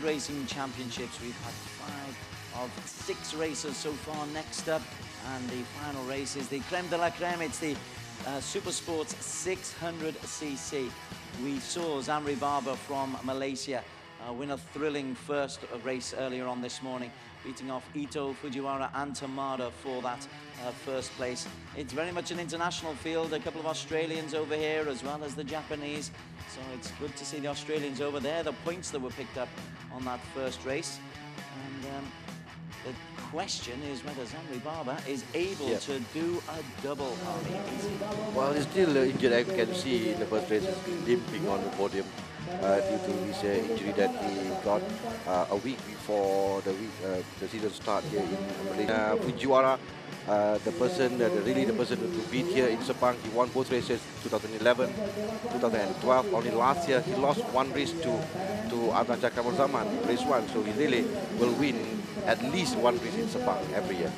Road Racing Championships. We've had 5 of 6 races so far. Next up, and the final race is the creme de la creme. It's the SuperSports 600cc. We saw Zamri Baba from Malaysia win a thrilling first race earlier on this morning, beating off Ito, Fujiwara and Tamada for that first place. It's very much an international field, a couple of Australians over here as well as the Japanese, so it's good to see the Australians over there, the points that were picked up on that first race. And the question is whether Zamri Baba is able to do a double. Well, he's still injured. I can see in the first race he's limping on the podium due to his injury that he got a week before the season start here in Malaysia. Fujiwara, the person to beat here in Sepang. He won both races, 2011, 2012. Only last year he lost one race to Adnan Kamar Zaman, race 1. So he really will win at least one race in Sepang every year.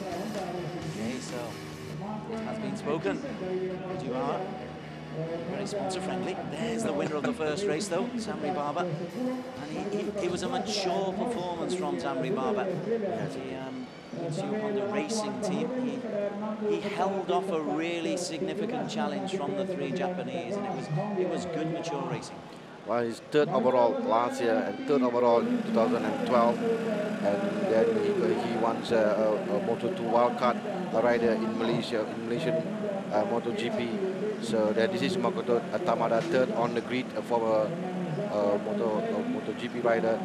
Okay, so it has been spoken. Fujiwara, very sponsor friendly. There's the winner of the first race though, Zamri Baba. And it was a mature performance from Zamri Baba. On the racing team, he held off a really significant challenge from the 3 Japanese, and it was good mature racing. Well, he's 3rd overall last year and 3rd overall in 2012, and then he won a Moto2 wildcard rider in Malaysia, in Malaysian MotoGP. So this is Makoto Tamada, 3rd on the grid for a MotoGP rider.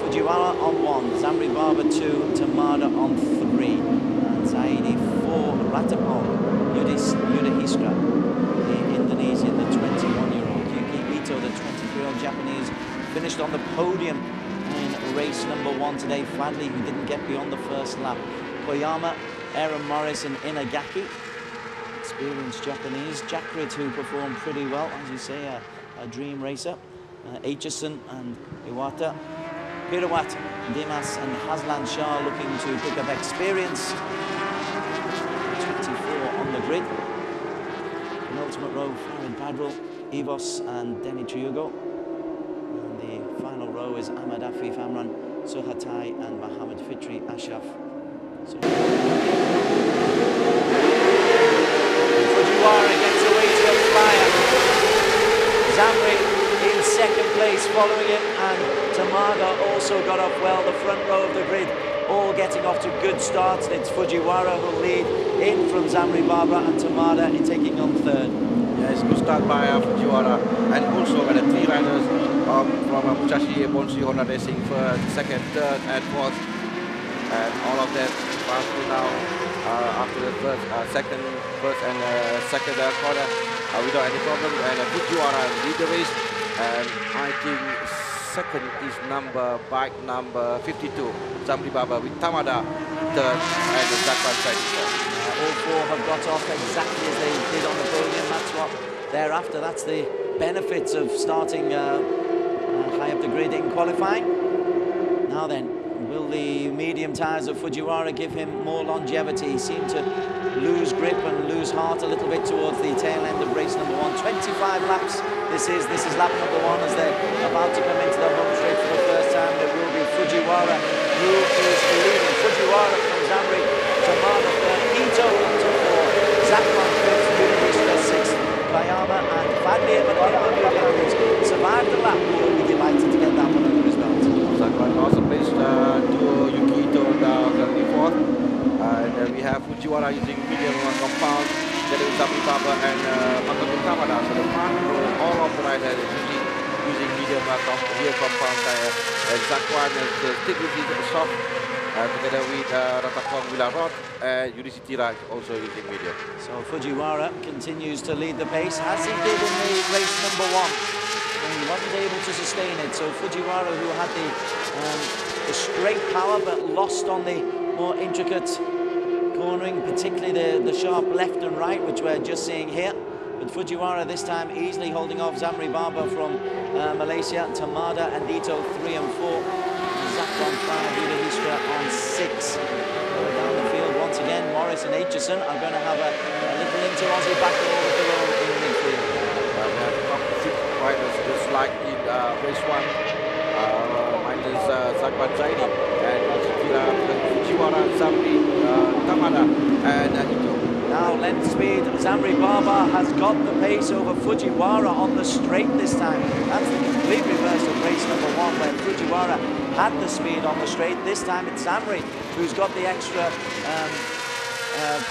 Fujiwara on 1, Zamri Baba 2, Tamada on 3, and Zaidi 4, Ratapong, Yudahistra, the Indonesian, the 21-year-old, Yuki Ito, the 23-year-old Japanese, finished on the podium in race number 1 today. Fladley, who didn't get beyond the first lap. Koyama, Aaron Morris and Inagaki, experienced Japanese. Jakrit, who performed pretty well, as you say, a dream racer. Aitchison and Iwata. Pirawat, Dimas and Haslan Shah looking to pick up experience. 24 on the grid. Penultimate row, Farid Padril, Evos and Denny Triugo. And the final row is Ahmad Afif Amran, Suhatai and Mohammed Fitri Ashraf. So Fujiwara gets away to a flyer. Zamri in 2nd place following him, and Tamada also got off well. The front row of the grid all getting off to good starts, and it's Fujiwara who'll lead in from Zamri Baba, and Tamada in taking on 3rd. Yeah, it's a good start by Fujiwara, and also the 3 riders from Musashi Bonsi Honda Racing for 2nd, 3rd and 4th, and all of them passed now after the first and 2nd quarter without any problem, and Fujiwara lead the race. And I think 2nd is bike number 52, Zamri Baba, with Tamada 3rd and the Zakwan side 4th. All 4 have got off exactly as they did on the podium. That's what they're after. That's the benefits of starting high up the grid in qualifying. Now then, will the medium tyres of Fujiwara give him more longevity? He seemed to lose grip and lose heart a little bit towards the tail end of race number 1. 25 laps. This is lap number 1 as they're about to come into the home straight for the first time. It will be Fujiwara who is leading. Fujiwara from Zamri, Tamada 3rd, Ito into 4, Zakwan 5th, Yudahistra 6th, Koyama and Fadli who survived the lap. We'll be delighted to get that one under his belt. Zakwan also placed to Yuki Ito currently 4th. And we have Fujiwara using medium compound, then Zamri Baba and Makoto Tamada. So the front row, all of the riders using medium compound tire. And Zakwan is still using soft together with Ratapong Villarod and Yudhisthira also using medium. So Fujiwara continues to lead the pace as he did in the race number 1. And he wasn't able to sustain it. So Fujiwara, who had the straight power but lost on the more intricate cornering, particularly the sharp left and right, which we're just seeing here. but Fujiwara this time easily holding off Zamri Baba from Malaysia. Tamada and Ito 3 and 4. Zakwan 5, Yuda Histra on 6. Down the field once again, Morris and Aitchison are going to have a little inter-Aussie battle over the road in midfield. Well, we have top 6 riders just like in race 1. Minus Zakwan Zaidi and Fujiwara, Zamri, Tamada and Ito. Now length speed, Zamri Baba has got the pace over Fujiwara on the straight this time. That's the complete reverse of race number 1, where Fujiwara had the speed on the straight. This time it's Zamri who's got the extra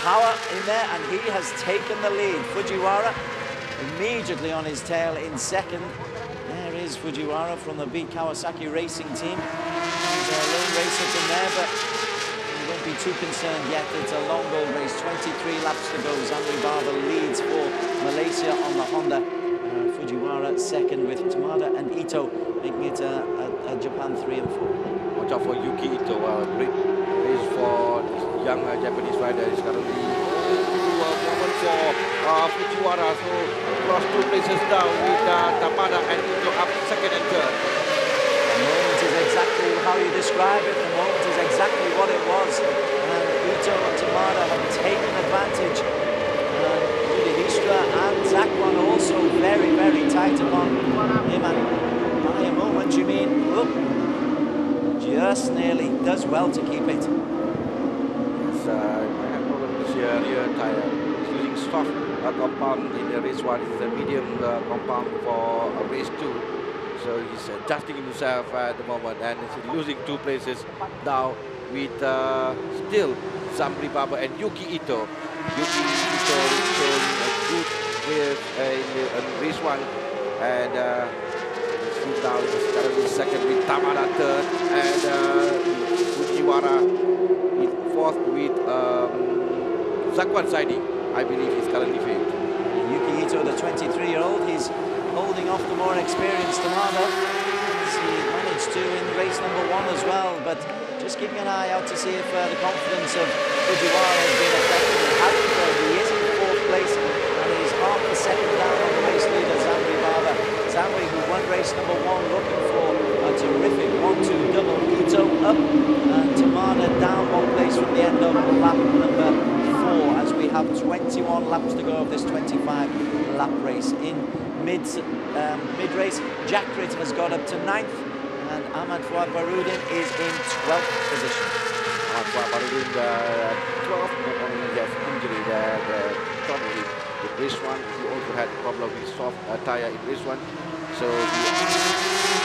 power in there, and he has taken the lead. Fujiwara immediately on his tail in second. There is Fujiwara from the B Kawasaki Racing team. He's a lone racer in there, but won't be too concerned yet. It's a long old race, 23 laps to go. Zamri Baba leads for Malaysia on the Honda. Fujiwara second with Tamada and Ito making it a Japan 3 and 4. Watch out for Yuki Ito. Great race for this young Japanese rider. Is currently moment for Fujiwara. So cross 2 places down with Tamada and Ito up second and third. The moment is exactly how you describe it. The moment is exactly what it was. And Ito and Tamada have taken advantage. Yuda Histra and Zakwan also very, very tight upon him. And by a moment, you mean, look, just nearly does well to keep it. Yes, I have problem with the rear tire. He's using soft compound in the race 1. It's a medium compound for race 2. So he's adjusting himself at the moment, and he's losing 2 places now with still Zamri Baba and Yuki Ito. Yuki Ito is showing a good with in race 1, and now is currently second with Tamada third, and Fujiwara is fourth with Zakwan Zaidi. I believe he's currently fifth. Yuki Ito, the 23-year-old, he's holding off the more experienced Tamada, as he managed to in race number 1 as well, but just keeping an eye out to see if the confidence of Fujiwara has been affected. It hasn't, though. He is in 4th place, and he's half a second down on the race leader, Zamri Baba. Zamri, who won race number 1, looking for a terrific 1-2 double. Ito up, and Tamada down 1 place from the end of lap number 4, as we have 21 laps to go of this 25-lap race. In mid-race, Jakrit has got up to 9th, and Ahmad Fuad Barudin is in 12th position. Ahmad Fuad Barudin, 12th, not only has injury probably in race 1, he also had a problem with soft tire in race 1, so he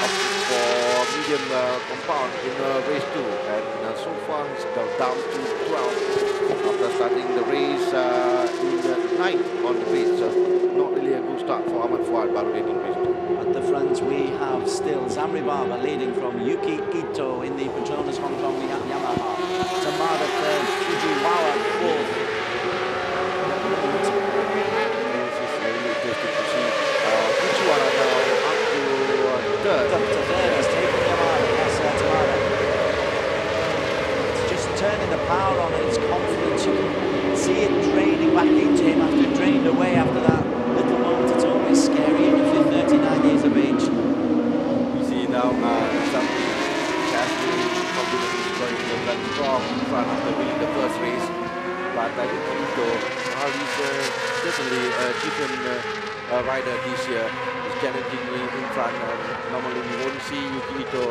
opted for medium compound in race 2, and so far he's down to 12th after starting the race in 9th on the grid. So not really a good start for Ahmad Fuad Barudin in race 2. At the front we have still Zamri Baba leading from Yuki Ito in the Petronas Hong Kong Yamaha. Tamada third, Fujiwara fourth. This is really interesting to see Fujiwara now up to third. Up to third, he's taking Yamaha, yes, Tamada. It's just turning the power on and his confidence. You can see it draining back into him after it drained away after that little moment. It's always scary even if you're 39 years of age. You see now some casually confidence is going to run strong in front after winning the first race. But Yuki Ito, he's certainly a different rider this year. He's challenging in front. Normally we won't see Yuki Ito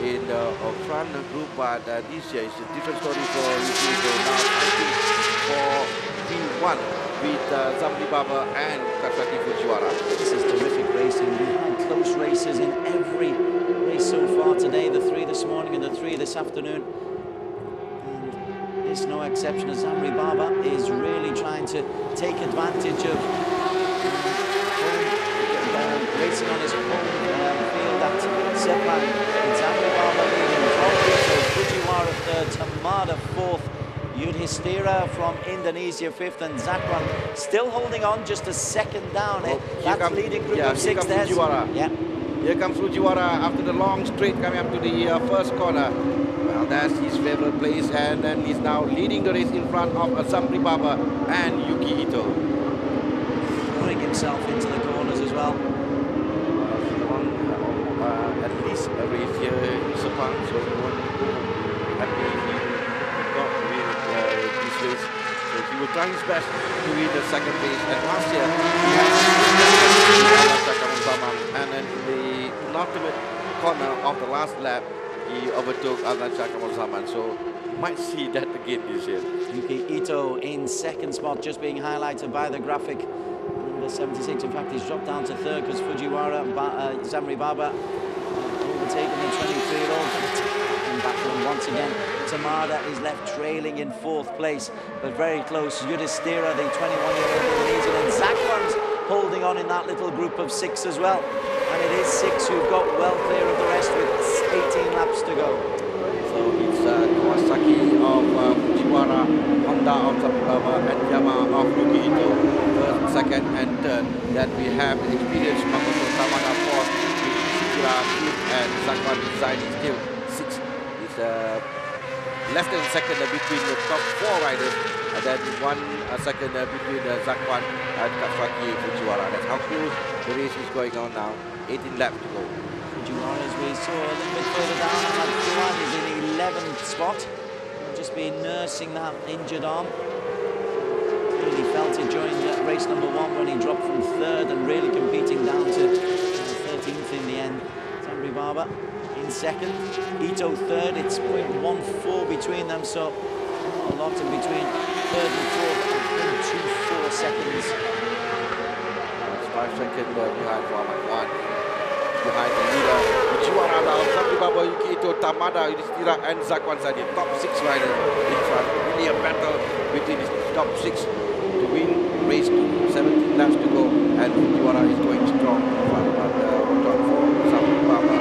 in the front group, but this year it's a different story for Yuki Ito. Now fighting for P1 with Zamri Baba and Kawasaki Fujiwara. This is terrific racing. We've had close races in every race so far today. The 3 this morning and the 3 this afternoon. And it's no exception as Zamri Baba is really trying to take advantage of racing on his home field at Sepang. Zamri Baba leading from Ito, Fujiwara third, Tamada fourth, Yudhistira from Indonesia 5th, and Zakwan still holding on just a second down. That's leading group of 6 there. Yeah. Here comes Fujiwara after the long straight coming up to the first corner. Well, that's his favorite place, and then he's now leading the race in front of Zamri Baba and Yuki Ito. Throwing himself into the corners as well. He won at least a race here in Sepang, so he won happy he got to win this race. So he will try his best to win the second race. And last year he had and then in the penultimate corner of the last lap, he overtook Zaman. So might see that again this year. Yuki Ito in second spot, just being highlighted by the graphic. Number 76, in fact, he's dropped down to third because Fujiwara, Zamri Baba, overtaken the 23-year-old. And back on once again, Tamada is left trailing in fourth place, but very close. Yudhishthira, the 21-year-old Indonesian, and Zakwan's holding on in that little group of 6 as well. And it is 6 who've got well clear of the rest with 18 laps to go. So it's Kawasaki of Fujiwara, Honda of Sakuraba, and Yamaha of Yuki Ito, first, second, and third. Then we have the experienced Makoto Tamada fourth, Shikira fifth, and Zakwan Zaidi still sixth. It's less than second between the top 4 riders, and then one second between Zakwan and Kawasaki Fujiwara. That's how close the race is going on now. 18 laps to go. Fujiwara, as we saw a little bit further down on that flood, is in 11th spot. Just been nursing that injured arm. Really felt it during race number 1 when he dropped from 3rd and really competing down to 13th in the end. Zamri Baba in 2nd, Ito 3rd. It's 0.14 between them, so a lot in between 3rd and 4th, and 0.24 seconds. That's 5 seconds behind Muhammad 1. Behind the leader, Fujiwara now, Zamri Baba, Yuki Ito, Tamada, Yudhishthira, and Zakwan Zaidi. Top 6 riders in front. Really a battle between these top 6 to win race 2. 17 laps to go, and Fujiwara is going strong in front. But top 4, Zamri Baba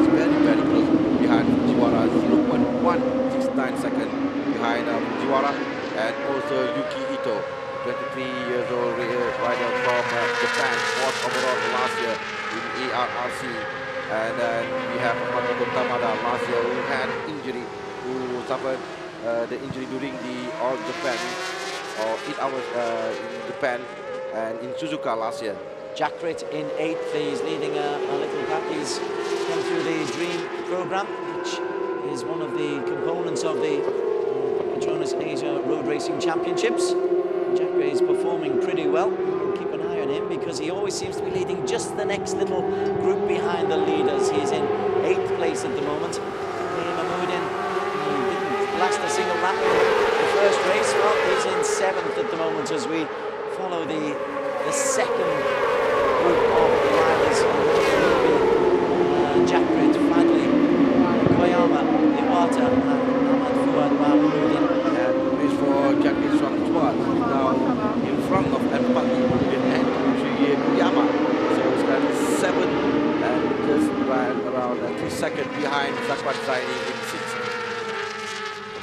is very, very close behind Fujiwara. 0.169 seconds behind Fujiwara, and also Yuki Ito, 23 years old rider from Japan, 4th overall last year in ARRC. And we have Makoto Tamada last year who had injury, who suffered the injury during the All Japan or 8 hours in Japan and in Suzuka last year. Jakrit in 8th, he's leading a little pack. He's come through the Dream program, which is one of the components of the PETRONAS Asia Road Racing Championships. Jakrit is performing pretty well. We'll keep an eye on him because he always seems to be leading just the next little group behind the leaders. He's in 8th place at the moment. Mahmoudin didn't last a single lap in the first race. Well, he's in 7th at the moment as we follow the second group of riders. Jakrit, Fadli, Koyama, Iwata, and Ahmad Fuad Mahmoudin. And race for Jakrit from Fuad now in front of Empati and Yama. So it's got 7 and just right around 3 seconds behind Zakwan Zaidi in 6th.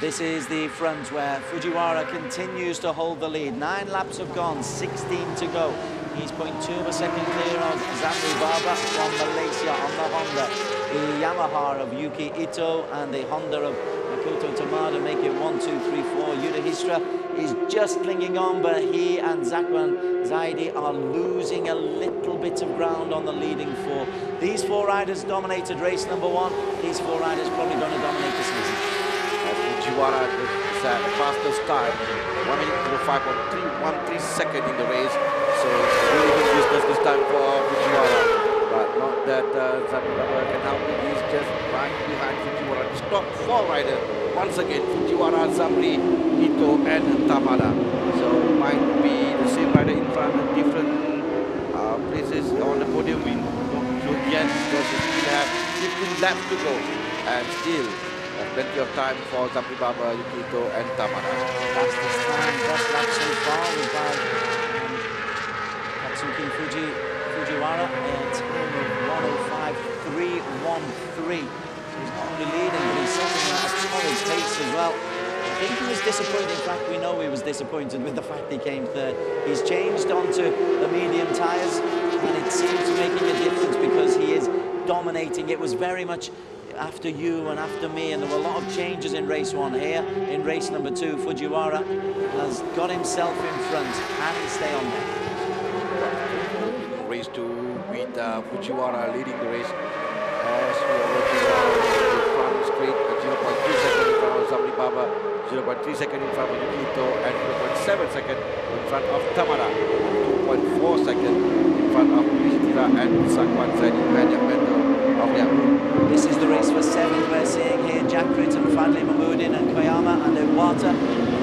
This is the front where Fujiwara continues to hold the lead. 9 laps have gone, 16 to go. He's 0.2 of a second clear of Zamri Baba from Malaysia on the Honda. The Yamaha of Yuki Ito and the Honda of Makoto Tamada make it 1, 2, 3, 4. Yudhishthira is just clinging on, but he and Zakwan Zaidi are losing a little bit of ground on the leading 4. These 4 riders dominated race number 1. These 4 riders probably going to dominate the season. Fujiwara is at the fastest time, 1:05.313 seconds in the race. So it's really good business this time for Fujiwara. But not that Zamri Baba can help it. He's just right behind Fujiwara. It's top 4 rider. Once again, Fujiwara, Zamri, Ito, and Tamada. So it might be the same rider in front of different places on the podium. We don't show yet because we still have 15 laps to go. And still plenty of time for Zamri Baba, Yuki Ito, and Tamada. Fastest time, best lap so far was by Katsuki Fujiwara at 1:05.313. So he's not only leading, but he's setting at a torrid pace as well. I think he was disappointed. In fact, we know he was disappointed with the fact he came 3rd. He's changed onto the medium tyres, and it seems to be making a difference because he is dominating. It was very much after you and after me, and there were a lot of changes in race 1 here. In race number 2, Fujiwara has got himself in front. Can he stay on there? Fujiwara leading the race as we are working around the front straight at 0.3 seconds in front of Zamri Baba, 0.3 seconds in front of Yukito, and 0.7 seconds in front of Tamara, 2.4 seconds in front of Kristira and Sakwan Zaidi of Yahoo. This is the race for 7th. We're seeing here Jakrit and Fadli Mahmoudin and Koyama and Iwata.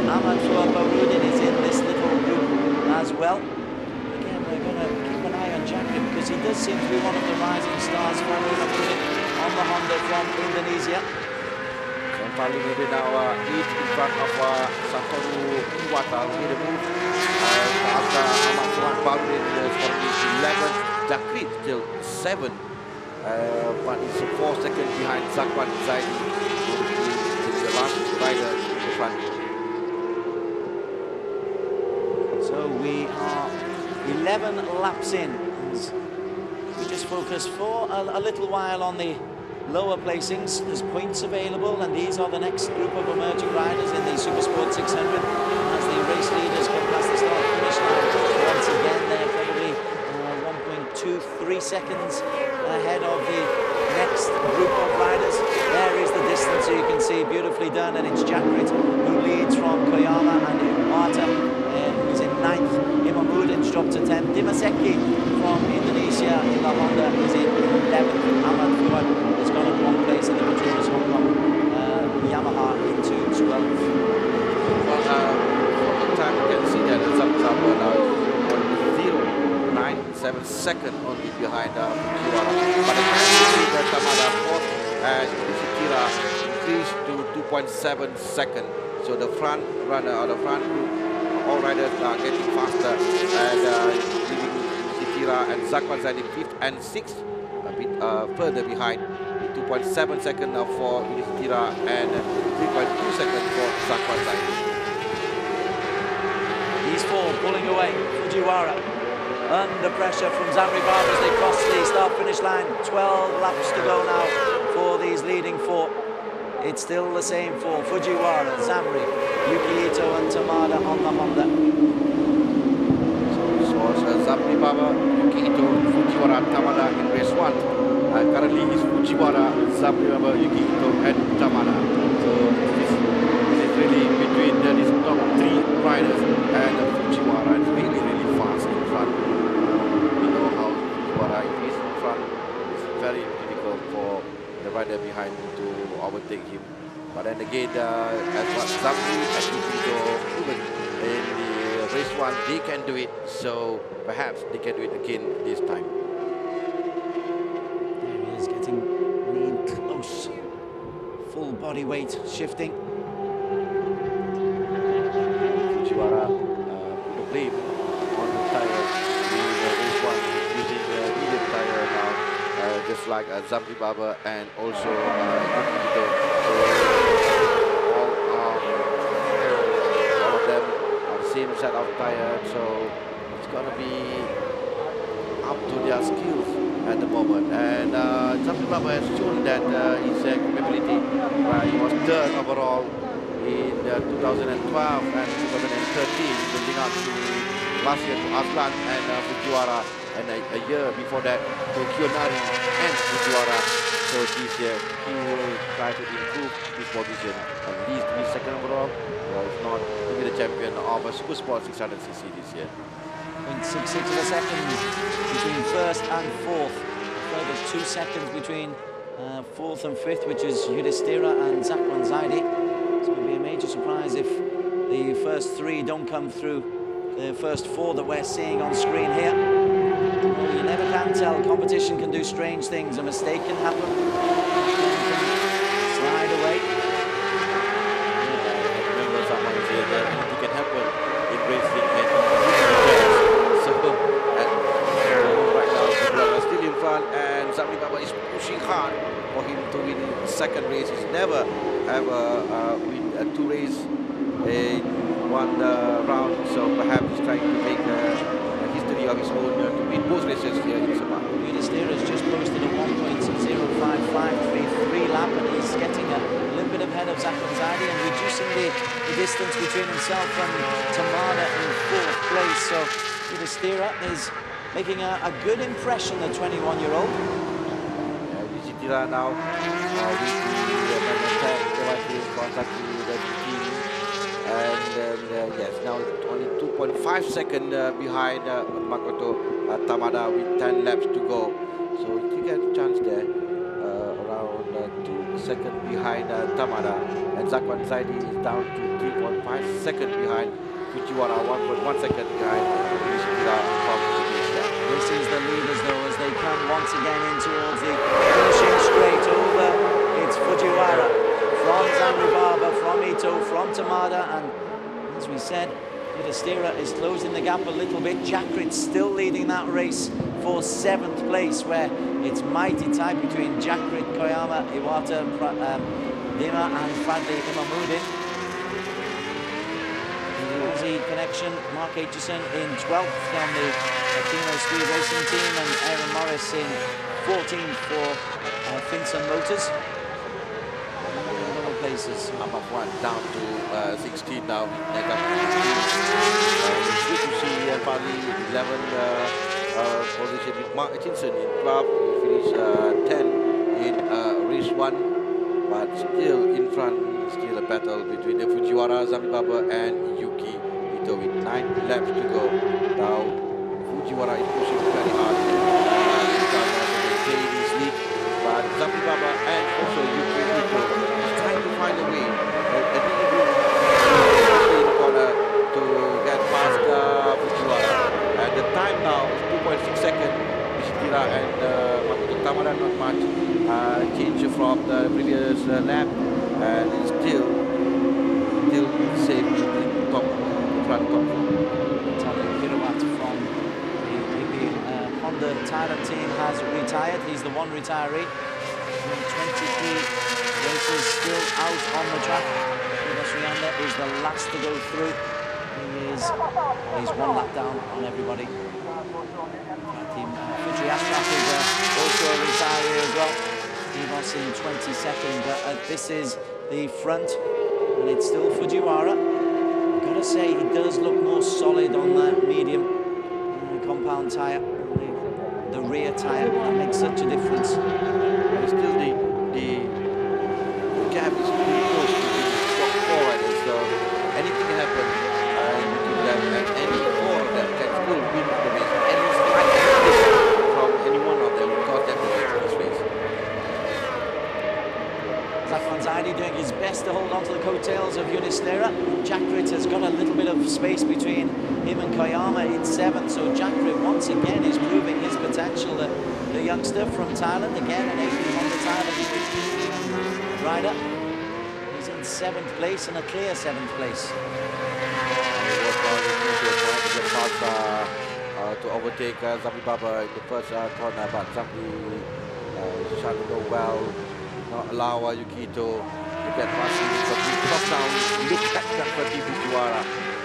Ahmad Fuad Barudin is in this little group as well. Again, we're going to keep an eye on Jakrit because he does seem to be one of the rising stars. Fadli Mahmoudin on the Honda from Indonesia. So Fadli Mahmoudin now 8 in front of Safaru Iwata in the move. After Ahmad Fuad Barudin is currently 11th. Jakrit still 7th. But it's 4 seconds behind Zakwan Zaidi, who is the last rider in the front. So we are 11 laps in. We just focus for a little while on the lower placings. There's points available, and these are the next group of emerging riders in the SuperSports 600 as the race leaders come past the start-finish line. Once again, they're probably 1.23 seconds ahead of the next group of riders. There is the distance, so you can see, beautifully done, and it's Jakrit who leads from Koyama, and Iwata who's in 9th. Imamudin's dropped to 10th. Dimaseki from Indonesia in the Honda is in 11th. Ahmad Fuad has gone up 1 place in the PETRONAS Hong Kong Yamaha into 12th. Well, from the time you can see that Zamzaba now is 0.097 seconds only behind Fujiwara. But I can see that Tamada 4th and Shikira increased to 2.7 seconds. So the front runner or the front group, all riders are getting faster and leaving Shikira and Zakwan Zaidi 5th and 6th, a bit further behind. 2.7 seconds for Shikira and 3.2 seconds for Zakwan Zaidi. These 4 pulling away. Fujiwara under pressure from Zamri Baba as they cross the start-finish line. 12 laps to go now for these leading 4. It's still the same for Fujiwara, Zamri, Yuki Ito and Tamada on the Honda. So Zamri Baba, Yuki Ito, Fujiwara, Tamada in race 1. Currently is Fujiwara, Zamri Baba, Yuki Ito and Tamada. So this is really between these top 3 riders, and Fujiwara is really fast in front. We know how Fujiwara is in front. It's very difficult for the rider behind to overtake him. But then again, as what Zamri and Yukito proven in the race 1, they can do it. So perhaps they can do it again this time. There he is, getting lean close. Full body weight shifting. Fujiwara put a blame on the tire in race 1, using medium tire now. Just like Zamri Baba and also Yukito. So all of them are the same set of tire, so it's gonna be up to their skills at the moment. And Zamri Baba has shown that his capability. He was 3rd overall in 2012 and 2013, building up to last year to Aslan and Fujiwara, and a year before that to Kiyonari and Fujiwara. So this year he will try to improve his position, at least to be 2nd overall, or if not, to be the champion of a SuperSports 600cc this year. 0.66 of a second between 1st and 4th. A further 2 seconds between 4th and 5th, which is Yudhishthira and Zakwan Zaidi. So it would be a major surprise if the first 3 don't come through the first 4 that we're seeing on screen here. Well, you never can tell. Competition can do strange things. A mistake can happen. Slide away. Remember, someone said that anything can happen in racing, and so right now Fujiwara is still in front, and Zamri Baba is pushing hard for him to win 2nd race. He's never ever win 2 races in 1 round, so perhaps he's trying to make a history of his own to win both races here in Sepang. Yudhishthira has just posted a 1.05533 lap, and he's getting a little bit ahead of Zakwan Zaidi and reducing the distance between himself and Tamada in 4th place. So Yudhishthira is making a good impression, the 21-year-old. Tira now with the attack contacting the team, and yes, now only 2.5 seconds behind Makoto Tamada with 10 laps to go. So he get a chance there, around 2 seconds behind Tamada, and Zakwan Zaidi is down to 3.5 seconds behind Fujiwara, 1.1 second behind Tira from Indonesia. This is the leaders though, as they come once again in towards the finishing straight. Over it's Fujiwara from Zambribaba, from Ito, from Tamada, and as we said, Stira is closing the gap a little bit. Jakrit still leading that race for 7th place, where it's mighty tight between Jakrit, Koyama, Iwata, Dima and Fadli Imamudin. The Aussie connection, Mark Aitchison in 12th from the Kino Speed Racing team, and Aaron Morris in 14th for Finson Motors. Places. Up of 1 down to 16 now. It's good to see Fadli 11th position with Mark Aitchison in 12th. He finished 10 in race 1, but still in front. Still a battle between the Fujiwara, Zambribaba and Yuki Ito with 9 laps to go. Now Fujiwara is pushing very hard to maintain his lead, but Zambribaba and also Yuki Ito is trying to find a way, a really good in the corner to get past Fujiwara. And the time now is 2.6 seconds. Ishitira and Makoto Tamada not much change from the previous lap, and it's still safe in top, front top. Tali Kirawat from the Honda Thailand team has retired. He's the one retiree. 23 races still out on the track. Rianda is the last to go through. He's 1 lap down on everybody. Team Fuji Ashraf is also a retiree as well. He was in 22nd, but this is the front, and it's still Fujiwara. I've got to say, he does look more solid on that medium compound tyre, the rear tyre. That makes such a difference. But still the gap is pretty close to the top 4 riders, so anything can happen between them, and any 4 of them can still win the race. Any slight difference from any one of them will cause them to win this race. Zakwan Zaidi doing his best to hold on to the coattails of Unistera. Jakrit has got a little bit of space between him and Koyama in 7th, so Jakrit once again is proving his potential. The youngster from Thailand, again an 18 on the Thailand rider. He's in 7th place and a clear 7th place. To overtake Zambribaba in the first corner, but Zambri shot go well, not allow Yukito to get past him. But he dropped down, look at that Fujiwara,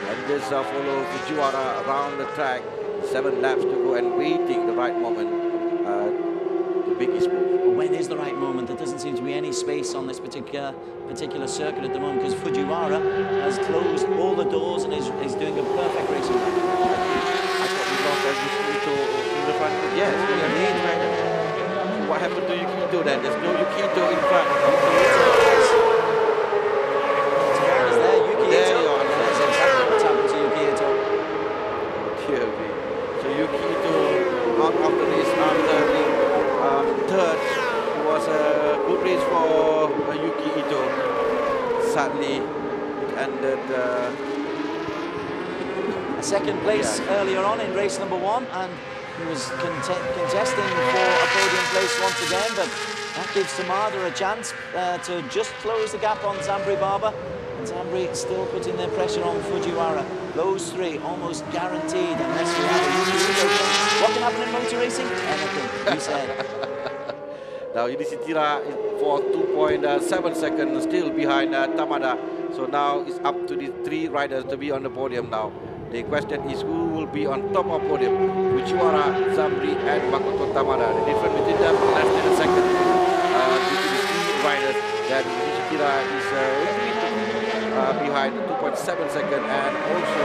and just follow Fujiwara around the track. 7 laps to go and waiting the right moment. The biggest move. When is the right moment? There doesn't seem to be any space on this particular circuit at the moment, because Fujiwara has closed all the doors and is doing a perfect racing lap. I thought we lost Yukito in the front. Yes, what happened to Yukito then? There's no Yukito in front. Is there Yuki Ito? That's exactly what's happened to Yuki Ito. Dear me. So Yuki Ito out of the race after the 3rd. It was a good race for Yuki Ito. Sadly, it ended a 2nd place earlier on in race number 1, and he was contesting for a podium place once again, but that gives Tamada a chance to just close the gap on Zambribaba. And Zambri still putting their pressure on Fujiwara. Those 3 almost guaranteed, unless we have a Yuki. What can happen in motor racing? Anything, you said. Now Yudhishthira for 2.7 seconds still behind Tamada. So now it's up to the 3 riders to be on the podium now. The question is who will be on top of podium? Fujiwara, Zambri and Makoto Tamada. The difference between them less than a second. Between the 3 riders, then Yudhishthira is behind 2.7 seconds, and also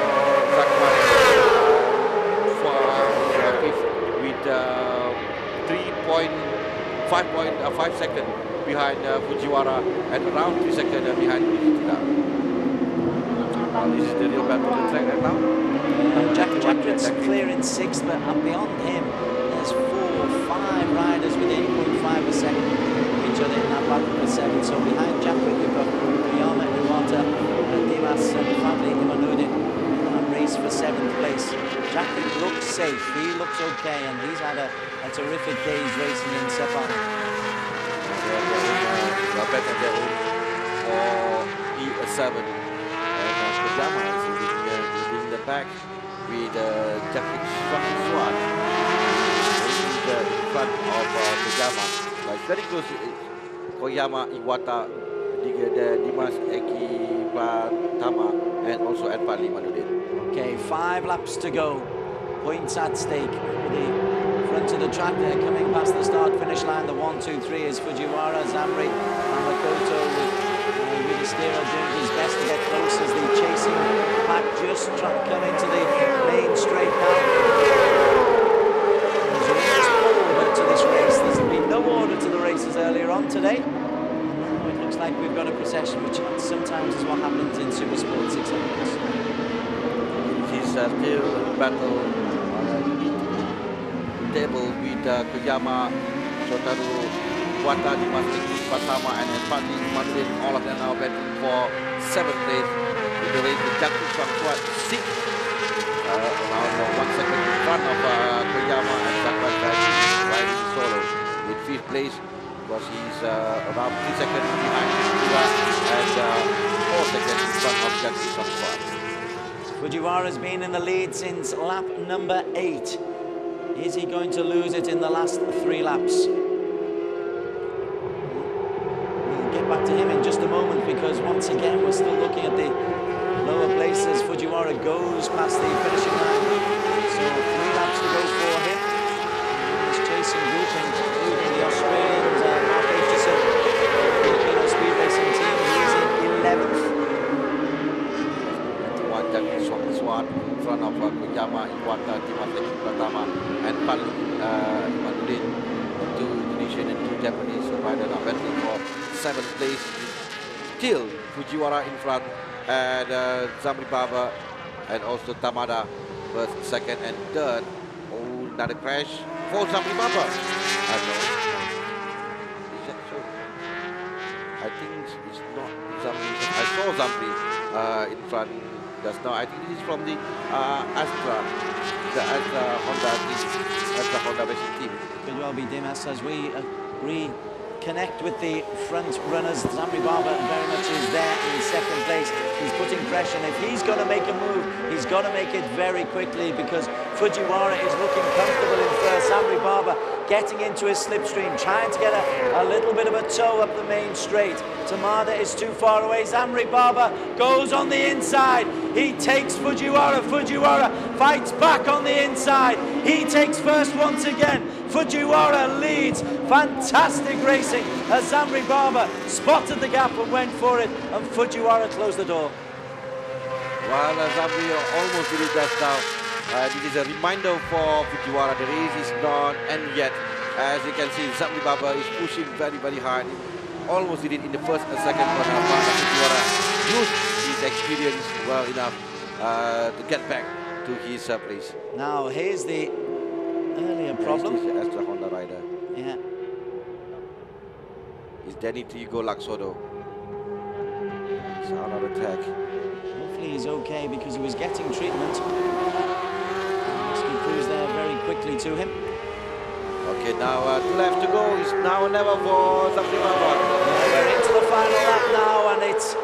Zakwan for 5th with 5 seconds behind Fujiwara and around 3 seconds behind Nishida. This is the real battle of the track right now. Jacket's clear in 6th, but beyond him, there's 4 or 5 riders with 8.5 a second each other in that battle for 7th. So behind Jacket, we've got Kuyama, Iwata, Dimas, and Fadli Imanudin in that race for 7th place. Jacket looks safe, he looks okay, and he's had a terrific day's racing in Sepang. Better than for E7. Kuyama is leading the pack with Jacket Swat in front of Kuyama. Like very close to Koyama, Iwata, Dimas, Eki, Pratama, and also Adpali Manudin. Okay, 5 laps to go. Points at stake. The front of the track there, coming past the start-finish line. The 1, 2, 3 is Fujiwara, Zamri, and Makoto with Stero doing his best to get close as the chasing pack just come into the main straight now. There's almost order to this race. There's been no order to the races earlier on today. Now it looks like we've got a procession, which sometimes is what happens in SuperSports 600. It is still a battle table with Kuyama, Shotaro, Wata, Dimas, Patama, and Fadi Madrid. All of them now battling for 7th place. In the race, the Jacket Swat 6. Around 1 second in front of Kuyama and Jacket riding solo with 5th place because he's around 3 seconds behind Fujiwara and 4 seconds in front of Jacket Swat. Fujiwara's been in the lead since lap number 8. Is he going to lose it in the last 3 laps? We'll get back to him in just a moment because once again we're still looking at the lower places. Fujiwara goes past the finishing line. So 3 laps to go for him. This chasing group including the Australians, Mark Aitchison, Filipino Speed Racing team. He's in 11th. Swat in front of Kuyama, Iwata, Dimas, Pratama, and Pali Manudin. 2 Indonesian and 2 Japanese riders are battling for 7th place. Still Fujiwara in front, and Zamri Baba and also Tamada first, 2nd, and 3rd. Oh, another crash for Zamri Baba. I know. Is that so? I think it's not Zamri. I saw Zamri in front. Just now, I think this is from the Astra Honda racing team. Could well be Dimas as we reconnect with the front runners. Zamri Baba very much is there in 2nd place. He's putting pressure, and if he's going to make a move, he's got to make it very quickly because Fujiwara is looking comfortable in 1st. Zamri Baba getting into his slipstream, trying to get a little bit of a toe up the main straight. Tamada is too far away. Zamri Baba goes on the inside. He takes Fujiwara. Fujiwara fights back on the inside. He takes 1st once again. Fujiwara leads. Fantastic racing as Zamri Baba spotted the gap and went for it, and Fujiwara closed the door. Well, Zamri almost did it just now. This is a reminder for Fujiwara. The race is not end yet. As you can see, Zamri Baba is pushing very, very hard. Almost did it in the 1st and 2nd corner. Fujiwara used his experience well enough to get back to his place. Now, here's the earlier problem. This is the Astra Honda rider. Yeah. It's Danny Trigo Laksodo. It's out of attack. Hopefully he's okay because he was getting treatment. Rescue crews there very quickly to him. Okay, now 2 laps to go. It's now or never for Zamri Baba. We're into the final lap now, and it's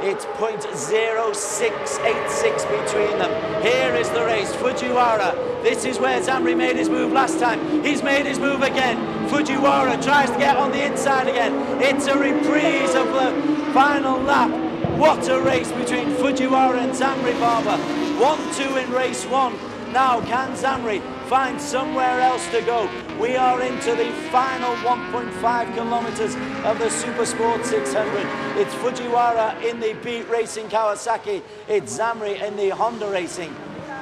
0.0686 between them. Here is the race. Fujiwara. This is where Zamri made his move last time. He's made his move again. Fujiwara tries to get on the inside again. It's a reprise of the final lap. What a race between Fujiwara and Zamri Baba. 1-2 in race 1. Now, can Zamri find somewhere else to go? We are into the final 1.5 kilometers of the SuperSports 600. It's Fujiwara in the Beat Racing Kawasaki. It's Zamri in the Honda Racing.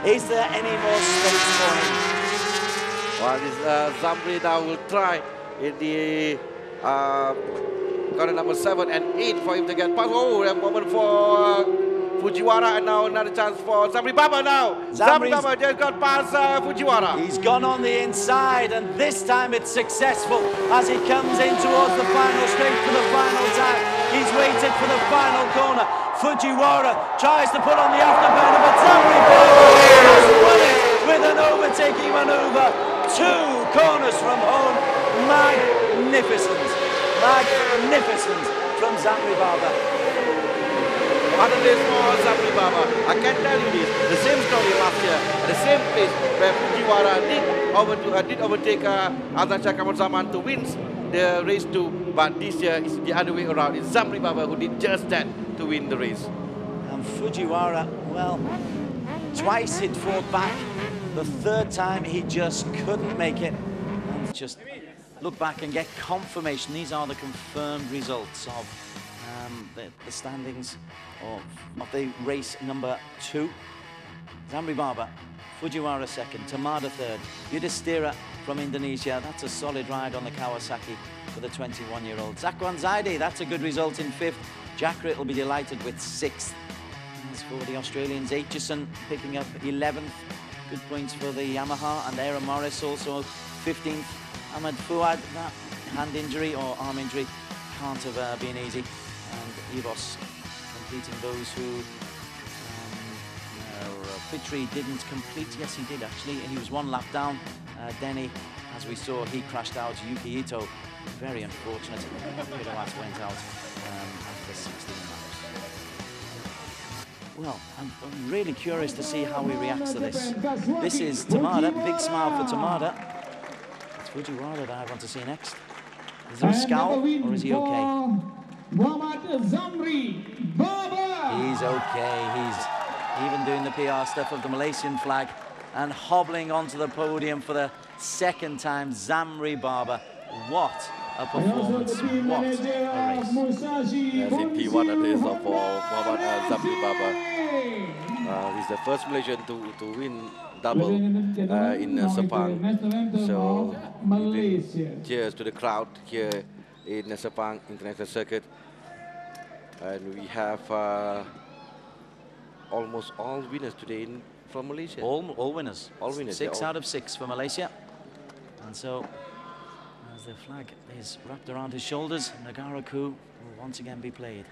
Is there any more space for him? While this Zamri now will try in the corner number 7 and 8 for him to get past. Oh, a moment for Fujiwara, and now another chance for Zamri Baba now. Zamri Baba just got past Fujiwara. He's gone on the inside, and this time it's successful as he comes in towards the final straight for the final time. He's waited for the final corner. Fujiwara tries to put on the afterburner, but Zamri Baba has won it with an overtaking maneuver. 2 corners from home. Magnificent. Magnificent from Zamri Baba. Other days for Zamri Baba. I can tell you this, the same story last year, at the same place where Fujiwara did overtake Azan Shakaman to win the race too, but this year it's the other way around. It's Zamri Baba who did just that to win the race. And Fujiwara, well, twice he'd fought back. The 3rd time he just couldn't make it. And just look back and get confirmation. These are the confirmed results of the standings of the race number 2. Zamri Baba, Fujiwara 2nd, Tamada 3rd, Yudhishthira from Indonesia. That's a solid ride on the Kawasaki for the 21-year-old. Zakwan Zaidi, that's a good result in 5th. Jakrit will be delighted with 6th. As for the Australians, Aitchison picking up 11th. Good points for the Yamaha, and Aaron Morris also 15th. Ahmed Fuad, that hand injury or arm injury can't have been easy. And Evos completing those who Fitri didn't complete. Yes, he did actually. He was 1 lap down. Denny, as we saw, he crashed out. Yuki Ito, very unfortunate. Piroas went out after 16 laps. Well, I'm really curious to see how he reacts to this. This is Tamada. Big smile for Tamada. It's Fujiwara that I want to see next. Is there a scowl, or is he okay? Zamri Baba. He's okay. He's even doing the PR stuff of the Malaysian flag and hobbling onto the podium for the 2nd time. Zamri Baba. What a performance. What a race. Yes, in P1 it is for Muhammad Zamri Baba. He's the first Malaysian to win double in Sepang. So, cheers to the crowd here in the Sepang International Circuit. And we have almost all winners today from Malaysia. All winners. All winners. 6 out of 6 for Malaysia. And so, as the flag is wrapped around his shoulders, Negara Ku will once again be played.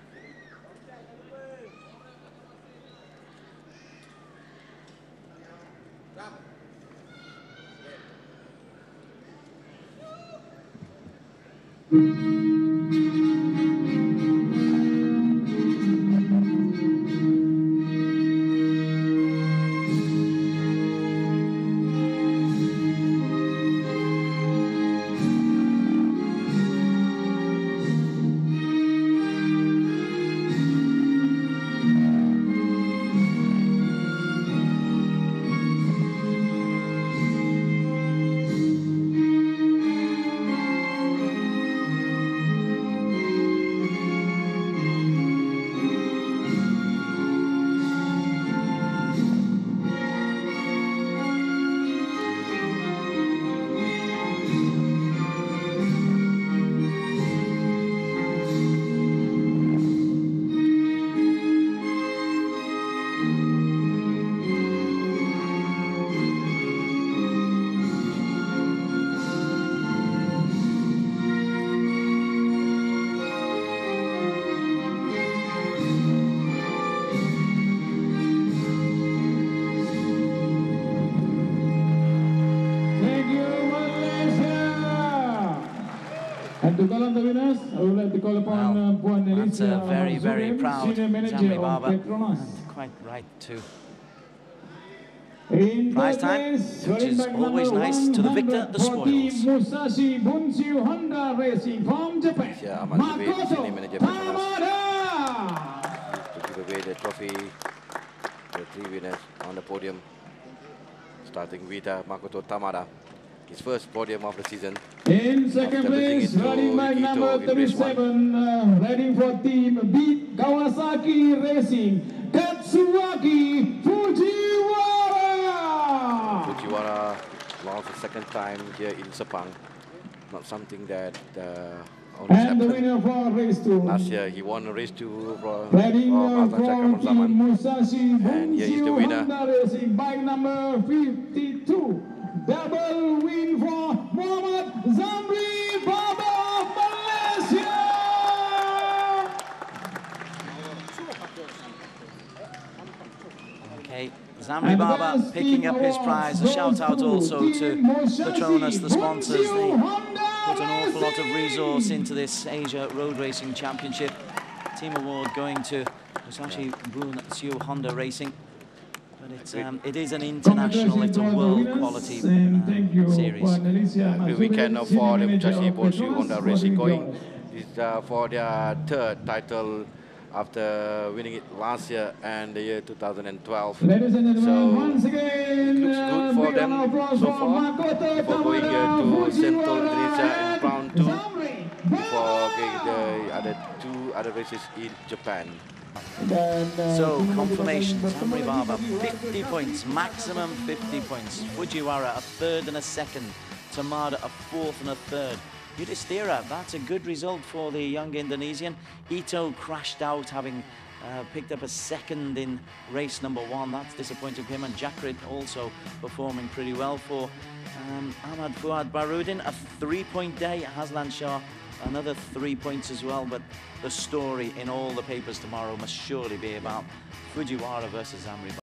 To call on the winners, I would like to call upon That's a very, very proud Zamri Baba. PETRONAS. And quite right too. In Prize time, which is always nice. To the victor, the spoils. Musashi Bunshu Honda Racing from Japan. Yeah, Makoto senior manager Tamada. To give away the trophy. The 3 winners on the podium. Starting with Makoto Tamada. His first podium of the season. In second place, riding bike number 37, riding for team Beat Kawasaki Racing, Katsuaki Fujiwara. Fujiwara lost the second time here in Sepang. Not something that always And the happened. winner for race 2. Last year he won race 2 from Riding Azlan for Team Musashi and here is the winner. Honda Racing, bike number 52. Double win for Muhammad Zamri Baba of Malaysia. Okay, Zamri Baba picking up his prize. A shout out also to PETRONAS, the sponsors. They put an awful lot of resource into this Asia Road Racing Championship. Team award going to Musashi Bunsu Honda Racing. But it is an international, it's a world quality series. We can afford Musashi Bunsu Honda Racing going for their third title after winning it last year and the year 2012. Ladies and gentlemen, So once again, it looks good for them so far for going to Central Indonesia in round 2 before getting the two other races in Japan. So confirmation, Zamri Baba 50 points, maximum 50 points. Fujiwara a third and a second, Tamada a fourth and a third. Yudhishthira, that's a good result for the young Indonesian. Ito crashed out, having picked up a second in race number 1. That's disappointing for him. And Jakrit also performing pretty well for Ahmad Fuad Barudin. A 3-point day. Hazlan Shah, another 3 points as well. But the story in all the papers tomorrow must surely be about Fujiwara versus Zamri Baba.